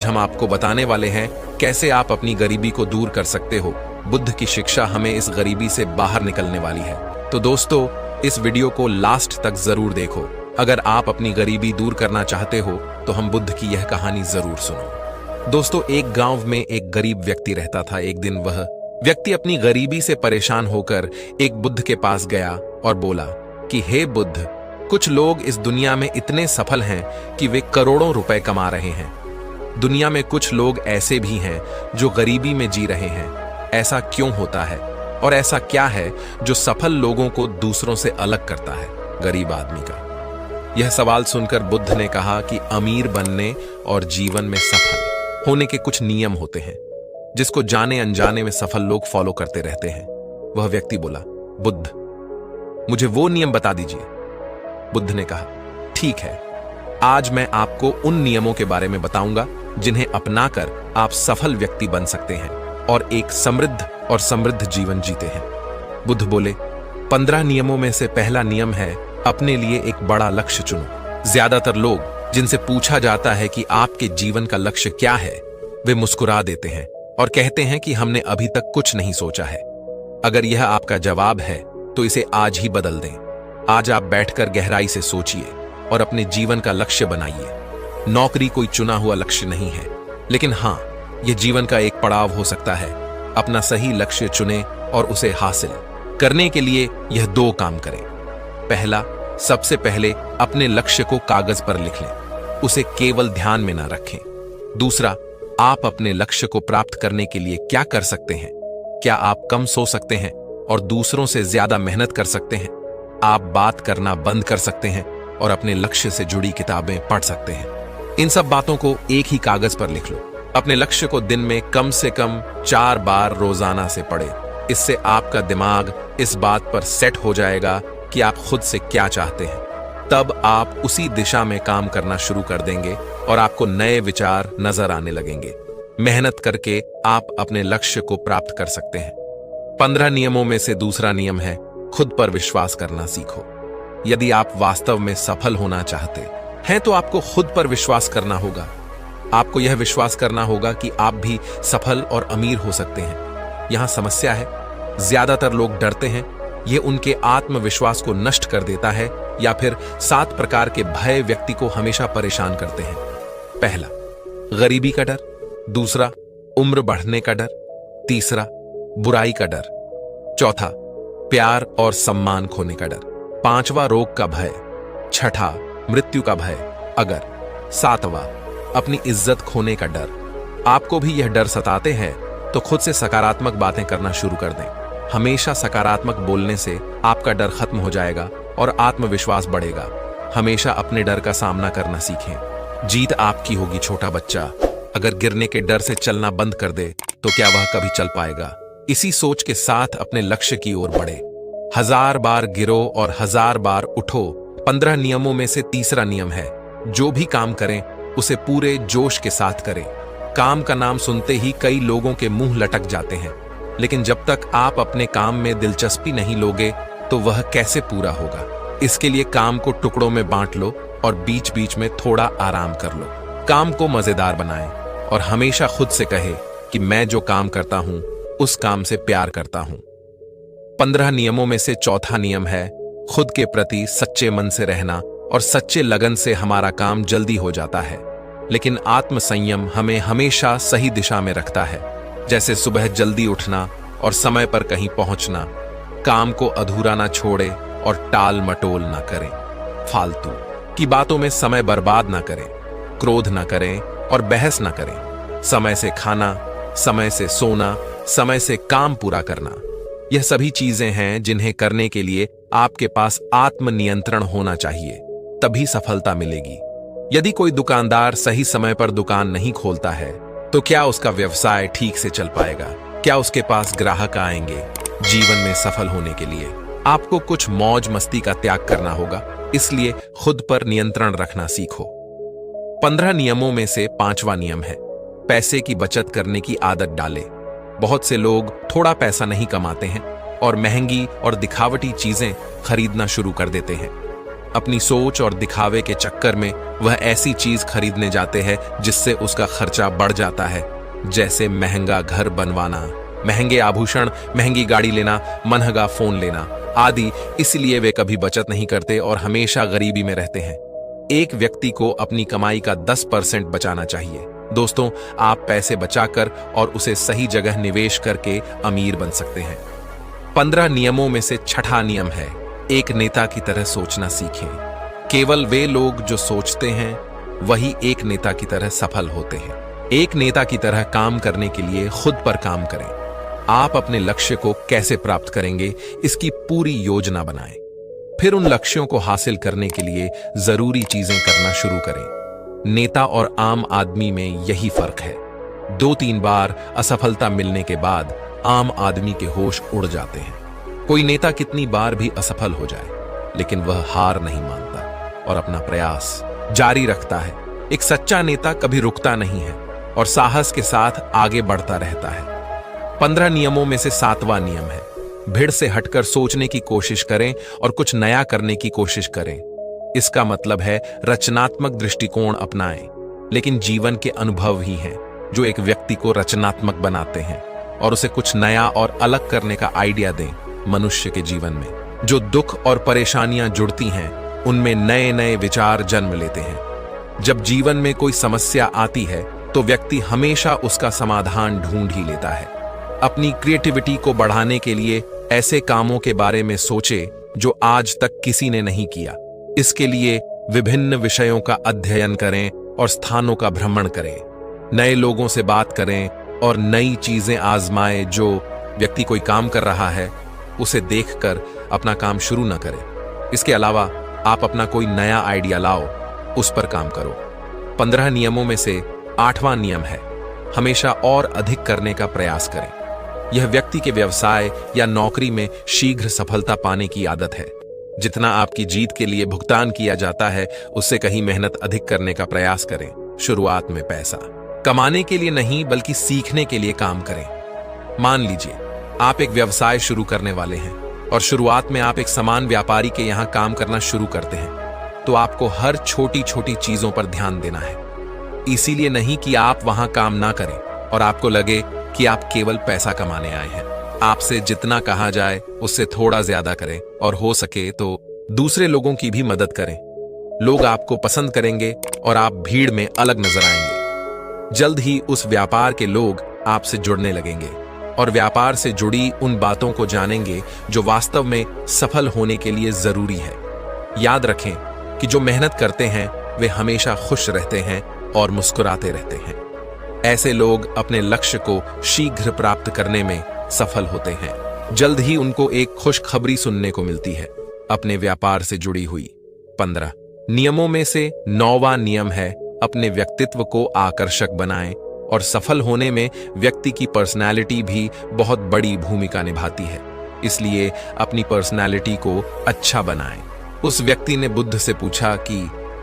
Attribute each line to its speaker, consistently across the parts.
Speaker 1: हम आपको बताने वाले हैं कैसे आप अपनी गरीबी को दूर कर सकते हो। बुद्ध की शिक्षा हमें इस गरीबी से बाहर निकलने वाली है। तो दोस्तों, इस वीडियो को लास्ट तक जरूर देखो। अगर आप अपनी गरीबी दूर करना चाहते हो तो हम बुद्ध की यह कहानी जरूर सुनो। दोस्तों, एक गांव में एक गरीब व्यक्ति रहता था। एक दिन वह व्यक्ति अपनी गरीबी से परेशान होकर एक बुद्ध के पास गया और बोला कि हे बुद्ध, कुछ लोग इस दुनिया में इतने सफल हैं कि वे करोड़ों रुपए कमा रहे हैं। दुनिया में कुछ लोग ऐसे भी हैं जो गरीबी में जी रहे हैं। ऐसा क्यों होता है और ऐसा क्या है जो सफल लोगों को दूसरों से अलग करता है गरीब आदमी का? यह सवाल सुनकर बुद्ध ने कहा कि अमीर बनने और जीवन में सफल होने के कुछ नियम होते हैं जिसको जाने अनजाने में सफल लोग फॉलो करते रहते हैं। वह व्यक्ति बोला, बुद्ध, मुझे वो नियम बता दीजिए। बुद्ध ने कहा, ठीक है, आज मैं आपको उन नियमों के बारे में बताऊंगा जिन्हें अपनाकर आप सफल व्यक्ति बन सकते हैं और एक समृद्ध जीवन जीते हैं। बुद्ध बोले, 15 नियमों में से पहला नियम है अपने लिए एक बड़ा लक्ष्य चुनो। ज्यादातर लोग जिनसे पूछा जाता है कि आपके जीवन का लक्ष्य क्या है, वे मुस्कुरा देते हैं और कहते हैं कि हमने अभी तक कुछ नहीं सोचा है। अगर यह आपका जवाब है तो इसे आज ही बदल दें। आज आप बैठकर गहराई से सोचिए और अपने जीवन का लक्ष्य बनाइए। नौकरी कोई चुना हुआ लक्ष्य नहीं है, लेकिन हां, यह जीवन का एक पड़ाव हो सकता है। अपना सही लक्ष्य चुनें और उसे हासिल करने के लिए यह 2 काम करें। पहला, सबसे पहले अपने लक्ष्य को कागज पर लिख लें, उसे केवल ध्यान में ना रखें। दूसरा, आप अपने लक्ष्य को प्राप्त करने के लिए क्या कर सकते हैं? क्या आप कम सो सकते हैं और दूसरों से ज्यादा मेहनत कर सकते हैं? आप बात करना बंद कर सकते हैं और अपने लक्ष्य से जुड़ी किताबें पढ़ सकते हैं। इन सब बातों को एक ही कागज पर लिख लो। अपने लक्ष्य को दिन में कम से कम 4 बार रोजाना से पढ़ें। इससे आपका दिमाग इस बात पर सेट हो जाएगा कि आप खुद से क्या चाहते हैं। तब आप उसी दिशा में काम करना शुरू कर देंगे और आपको नए विचार नजर आने लगेंगे। मेहनत करके आप अपने लक्ष्य को प्राप्त कर सकते हैं। 15 नियमों में से दूसरा नियम है खुद पर विश्वास करना सीखो। यदि आप वास्तव में सफल होना चाहते हैं तो आपको खुद पर विश्वास करना होगा। आपको यह विश्वास करना होगा कि आप भी सफल और अमीर हो सकते हैं। यहां समस्या है, ज्यादातर लोग डरते हैं। यह उनके आत्मविश्वास को नष्ट कर देता है या फिर 7 प्रकार के भय व्यक्ति को हमेशा परेशान करते हैं। पहला, गरीबी का डर। दूसरा, उम्र बढ़ने का डर। तीसरा, बुराई का डर। चौथा, प्यार और सम्मान खोने का डर। 5वां, रोग का भय। 6ठा, मृत्यु का भय अगर। 7वां, अपनी इज्जत खोने का डर। आपको भी यह डर सताते हैं तो खुद से सकारात्मक बातें करना शुरू कर दें। हमेशा सकारात्मक बोलने से आपका डर खत्म हो जाएगा और आत्मविश्वास बढ़ेगा। हमेशा अपने डर का सामना करना सीखें। जीत आपकी होगी छोटा बच्चा। अगर गिरने के डर से चलना बंद कर दे तो क्या वह कभी चल पाएगा? इसी सोच के साथ अपने लक्ष्य की ओर बढ़े। 1000 बार गिरो और 1000 बार उठो। 15 नियमों में से तीसरा नियम है, जो भी काम करें उसे पूरे जोश के साथ करें। काम का नाम सुनते ही कई लोगों के मुंह लटक जाते हैं, लेकिन जब तक आप अपने काम में दिलचस्पी नहीं लोगे तो वह कैसे पूरा होगा? इसके लिए काम को टुकड़ों में बांट लो और बीच बीच में थोड़ा आराम कर लो। काम को मजेदार बनाएं और हमेशा खुद से कहे कि मैं जो काम करता हूं उस काम से प्यार करता हूं। 15 नियमों में से चौथा नियम है खुद के प्रति सच्चे मन से रहना, और सच्चे लगन से हमारा काम जल्दी हो जाता है, लेकिन आत्मसंयम हमें हमेशा सही दिशा में रखता है। जैसे सुबह जल्दी उठना और समय पर कहीं पहुंचना। काम को अधूरा ना छोड़े और टाल मटोल ना करें। फालतू की बातों में समय बर्बाद ना करें। क्रोध ना करें और बहस ना करें। समय से खाना, समय से सोना, समय से काम पूरा करना, यह सभी चीजें हैं जिन्हें करने के लिए आपके पास आत्मनियंत्रण होना चाहिए, तभी सफलता मिलेगी। यदि कोई दुकानदार सही समय पर दुकान नहीं खोलता है तो क्या उसका व्यवसाय ठीक से चल पाएगा? क्या उसके पास ग्राहक आएंगे? जीवन में सफल होने के लिए आपको कुछ मौज मस्ती का त्याग करना होगा, इसलिए खुद पर नियंत्रण रखना सीखो। 15 नियमों में से 5वां नियम है पैसे की बचत करने की आदत डालें। बहुत से लोग थोड़ा पैसा नहीं कमाते हैं और महंगी और दिखावटी चीजें खरीदना शुरू कर देते हैं। अपनी सोच और दिखावे के चक्कर में वह ऐसी चीज खरीदने जाते हैं जिससे उसका खर्चा बढ़ जाता है, जैसे महंगा घर बनवाना, महंगे आभूषण, महंगी गाड़ी लेना, महंगा फोन लेना आदि। इसलिए वे कभी बचत नहीं करते और हमेशा गरीबी में रहते हैं। एक व्यक्ति को अपनी कमाई का 10% बचाना चाहिए। दोस्तों, आप पैसे बचाकर और उसे सही जगह निवेश करके अमीर बन सकते हैं। 15 नियमों में से छठा नियम है, एक नेता की तरह सोचना सीखें। केवल वे लोग जो सोचते हैं वही एक नेता की तरह सफल होते हैं। एक नेता की तरह काम करने के लिए खुद पर काम करें। आप अपने लक्ष्य को कैसे प्राप्त करेंगे, इसकी पूरी योजना बनाएं। फिर उन लक्ष्यों को हासिल करने के लिए जरूरी चीजें करना शुरू करें। नेता और आम आदमी में यही फर्क है। 2-3 बार असफलता मिलने के बाद आम आदमी के होश उड़ जाते हैं। कोई नेता कितनी बार भी असफल हो जाए, लेकिन वह हार नहीं मानता और अपना प्रयास जारी रखता है। एक सच्चा नेता कभी रुकता नहीं है और साहस के साथ आगे बढ़ता रहता है। 15 नियमों में से 7वां नियम है, भीड़ से हटकर सोचने की कोशिश करें और कुछ नया करने की कोशिश करें। इसका मतलब है रचनात्मक दृष्टिकोण अपनाएं, लेकिन जीवन के अनुभव ही हैं जो एक व्यक्ति को रचनात्मक बनाते हैं और उसे कुछ नया और अलग करने का आइडिया दें। मनुष्य के जीवन में जो दुख और परेशानियां जुड़ती हैं, उनमें नए नए विचार जन्म लेते हैं। जब जीवन में कोई समस्या आती है तो व्यक्ति हमेशा उसका समाधान ढूंढ ही लेता है। अपनी क्रिएटिविटी को बढ़ाने के लिए ऐसे कामों के बारे में सोचे जो आज तक किसी ने नहीं किया। इसके लिए विभिन्न विषयों का अध्ययन करें और स्थानों का भ्रमण करें। नए लोगों से बात करें और नई चीजें आजमाएं। जो व्यक्ति कोई काम कर रहा है उसे देखकर अपना काम शुरू न करें। इसके अलावा आप अपना कोई नया आइडिया लाओ, उस पर काम करो। 15 नियमों में से 8वां नियम है, हमेशा और अधिक करने का प्रयास करें। यह व्यक्ति के व्यवसाय या नौकरी में शीघ्र सफलता पाने की आदत है। जितना आपकी जीत के लिए भुगतान किया जाता है, उससे कहीं मेहनत अधिक करने का प्रयास करें। शुरुआत में पैसा कमाने के लिए नहीं, बल्कि सीखने के लिए काम करें। मान लीजिए आप एक व्यवसाय शुरू करने वाले हैं और शुरुआत में आप एक सामान व्यापारी के यहां काम करना शुरू करते हैं, तो आपको हर छोटी छोटी चीजों पर ध्यान देना है। इसीलिए नहीं कि आप वहां काम ना करें और आपको लगे कि आप केवल पैसा कमाने आए हैं। आपसे जितना कहा जाए उससे थोड़ा ज्यादा करें और हो सके तो दूसरे लोगों की भी मदद करें। लोग आपको पसंद करेंगे और आप भीड़ में अलग नजर आएंगे। जल्द ही उस व्यापार के लोग आपसे जुड़ने लगेंगे और व्यापार से जुड़ी उन बातों को जानेंगे जो वास्तव में सफल होने के लिए जरूरी है। याद रखें कि जो मेहनत करते हैं वे हमेशा खुश रहते हैं और मुस्कुराते रहते हैं। ऐसे लोग अपने लक्ष्य को शीघ्र प्राप्त करने में सफल होते हैं। जल्द ही उनको एक खुशखबरी सुनने को मिलती है अपने व्यापार से जुड़ी हुई। 15 नियमों में से 9वां नियम है, अपने व्यक्तित्व को आकर्षक बनाएं। और सफल होने में व्यक्ति की पर्सनैलिटी भी बहुत बड़ी भूमिका निभाती है। इसलिए अपनी पर्सनैलिटी को अच्छा बनाएं। उस व्यक्ति ने बुद्ध से पूछा कि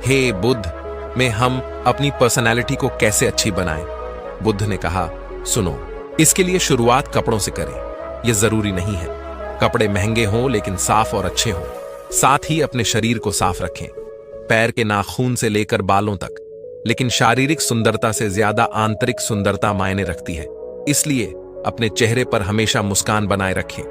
Speaker 1: हे बुद्ध, में हम अपनी पर्सनैलिटी को कैसे अच्छी बनाएं? बुद्ध ने कहा, सुनो, इसके लिए शुरुआत कपड़ों से करें। यह जरूरी नहीं है कपड़े महंगे हों, लेकिन साफ और अच्छे हों। साथ ही अपने शरीर को साफ रखें, पैर के नाखून से लेकर बालों तक। लेकिन शारीरिक सुंदरता से ज्यादा आंतरिक सुंदरता मायने रखती है। इसलिए अपने चेहरे पर हमेशा मुस्कान बनाए रखें।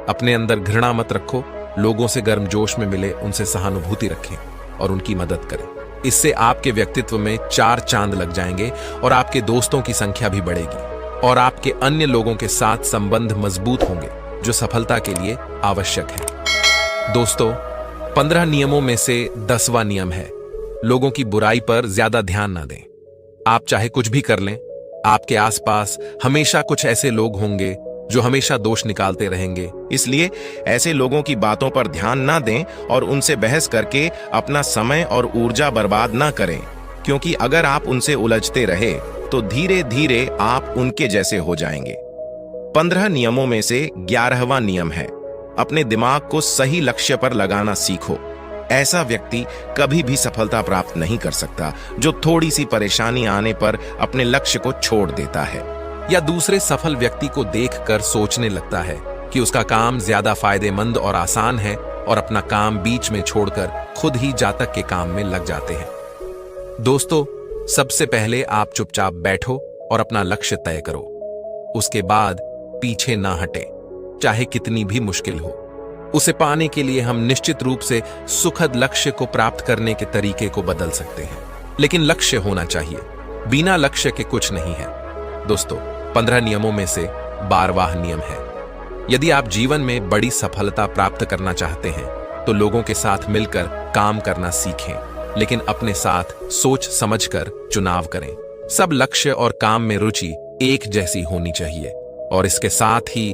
Speaker 1: अपने अंदर घृणा मत रखो। लोगों से गर्मजोश में मिले उनसे सहानुभूति रखें और उनकी मदद करें। इससे आपके व्यक्तित्व में 4 चांद लग जाएंगे और आपके दोस्तों की संख्या भी बढ़ेगी और आपके अन्य लोगों के साथ संबंध मजबूत होंगे, जो सफलता के लिए आवश्यक है। दोस्तों, 15 नियमों में से 10वां नियम है, लोगों की बुराई पर ज्यादा ध्यान ना दें। आप चाहे कुछ भी कर लें, आपके आसपास हमेशा कुछ ऐसे लोग होंगे जो हमेशा दोष निकालते रहेंगे।
Speaker 2: इसलिए ऐसे लोगों की बातों पर ध्यान ना दें और उनसे बहस करके अपना समय और ऊर्जा बर्बाद ना करें, क्योंकि अगर आप उनसे उलझते रहे तो धीरे धीरे आप उनके जैसे हो जाएंगे। 15 नियमों में से 11वां नियम है, अपने दिमाग को सही लक्ष्य पर लगाना सीखो। ऐसा व्यक्ति कभी भी सफलता प्राप्त नहीं कर सकता जो थोड़ी सी परेशानी आने पर अपने लक्ष्य को छोड़ देता है
Speaker 1: या दूसरे सफल व्यक्ति को देखकर सोचने लगता है कि उसका काम ज्यादा फायदेमंद और आसान है और अपना काम बीच में छोड़कर खुद ही जातक के काम में लग जाते हैं। दोस्तों, सबसे पहले आप चुपचाप बैठो और अपना लक्ष्य तय करो। उसके बाद पीछे ना हटे, चाहे कितनी भी मुश्किल हो। उसे पाने के लिए हम निश्चित रूप से सुखद लक्ष्य को प्राप्त करने के तरीके को बदल सकते हैं, लेकिन लक्ष्य होना चाहिए। बिना लक्ष्य के कुछ नहीं है। दोस्तों, 15 नियमों में से 12वां नियम है, यदि आप जीवन में बड़ी सफलता प्राप्त करना चाहते हैं तो लोगों के साथ मिलकर काम करना सीखें, लेकिन अपने साथ सोच समझकर चुनाव करें। सब लक्ष्य और काम में रुचि एक जैसी होनी चाहिए, और इसके साथ ही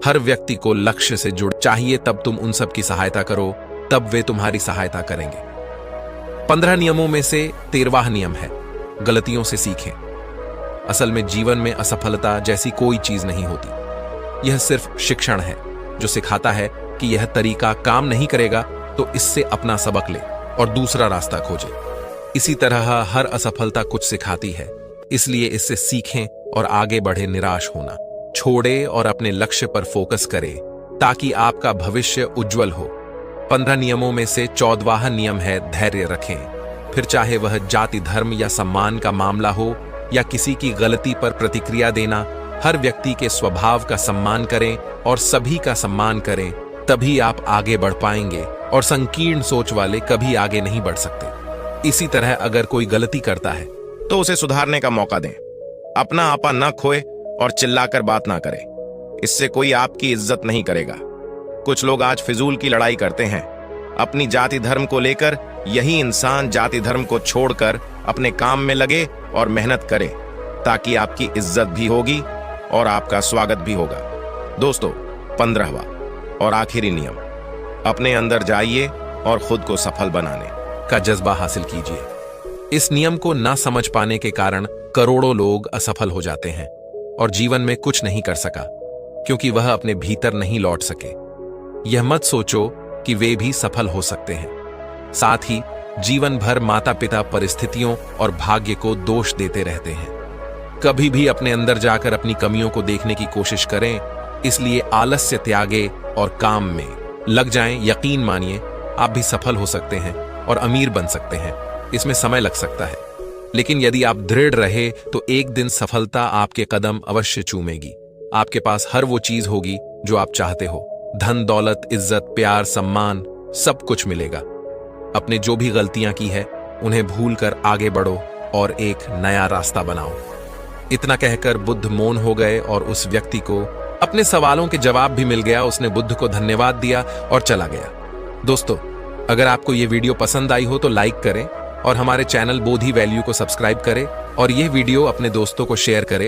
Speaker 1: हर व्यक्ति को लक्ष्य से जुड़ चाहिए। तब तुम उन सब की सहायता करो, तब वे तुम्हारी सहायता करेंगे। 15 नियमों में से 13वां नियम है, गलतियों से सीखें। असल में जीवन में असफलता जैसी कोई चीज नहीं होती। यह सिर्फ शिक्षण है जो सिखाता है कि यह तरीका काम नहीं करेगा, तो इससे अपना सबक ले और दूसरा रास्ता खोजे। इसी तरह हर असफलता कुछ सिखाती है, इसलिए इससे सीखें और आगे बढ़े। निराश होना छोड़े और अपने लक्ष्य पर फोकस करें, ताकि आपका भविष्य उज्जवल हो। 15 नियमों में से 14वां नियम है, धैर्य रखें। फिर चाहे वह जाति, धर्म या सम्मान का मामला हो या किसी की गलती पर प्रतिक्रिया देना, हर व्यक्ति के स्वभाव का सम्मान करें और सभी का सम्मान करें, तभी आप आगे बढ़ पाएंगे, और संकीर्ण सोच वाले कभी आगे नहीं बढ़ सकते। इसी तरह अगर कोई गलती करता है
Speaker 2: तो उसे सुधारने का मौका दें। अपना आपा न खोए और चिल्लाकर बात ना करें, इससे कोई आपकी इज्जत नहीं करेगा। कुछ लोग आज फिजूल की लड़ाई करते हैं अपनी जाति धर्म को लेकर। यही इंसान जाति धर्म को छोड़कर अपने काम में लगे और मेहनत करे, ताकि आपकी इज्जत भी होगी और आपका स्वागत भी होगा। दोस्तों, 15वां और आखिरी नियम, अपने अंदर जाइए और खुद को सफल बनाने
Speaker 1: का जज्बा हासिल कीजिए। इस नियम को ना समझ पाने के कारण करोड़ों लोग असफल हो जाते हैं और जीवन में कुछ नहीं कर सका, क्योंकि वह अपने भीतर नहीं लौट सके। यह मत सोचो कि वे भी सफल हो सकते हैं। साथ ही जीवन भर माता पिता परिस्थितियों और भाग्य को दोष देते रहते हैं। कभी भी अपने अंदर जाकर अपनी कमियों को देखने की कोशिश करें, इसलिए आलस्य त्यागे और काम में लग जाएं। यकीन मानिए, आप भी सफल हो सकते हैं और अमीर बन सकते हैं। इसमें समय लग सकता है, लेकिन यदि आप दृढ़ रहे तो एक दिन सफलता आपके कदम अवश्य चूमेगी। आपके पास हर वो चीज होगी जो आप चाहते हो। धन, दौलत, इज्जत, प्यार, सम्मान, सब कुछ मिलेगा। अपने जो भी गलतियां की है उन्हें भूलकर आगे बढ़ो और एक नया रास्ता बनाओ। इतना कहकर बुद्ध मौन हो गए और उस व्यक्ति को अपने सवालों के जवाब भी मिल गया। उसने बुद्ध को धन्यवाद दिया और चला गया। दोस्तों, अगर आपको ये वीडियो पसंद आई हो तो लाइक करें और हमारे चैनल बोधि वैल्यू को सब्सक्राइब करें, और यह वीडियो अपने दोस्तों को शेयर करें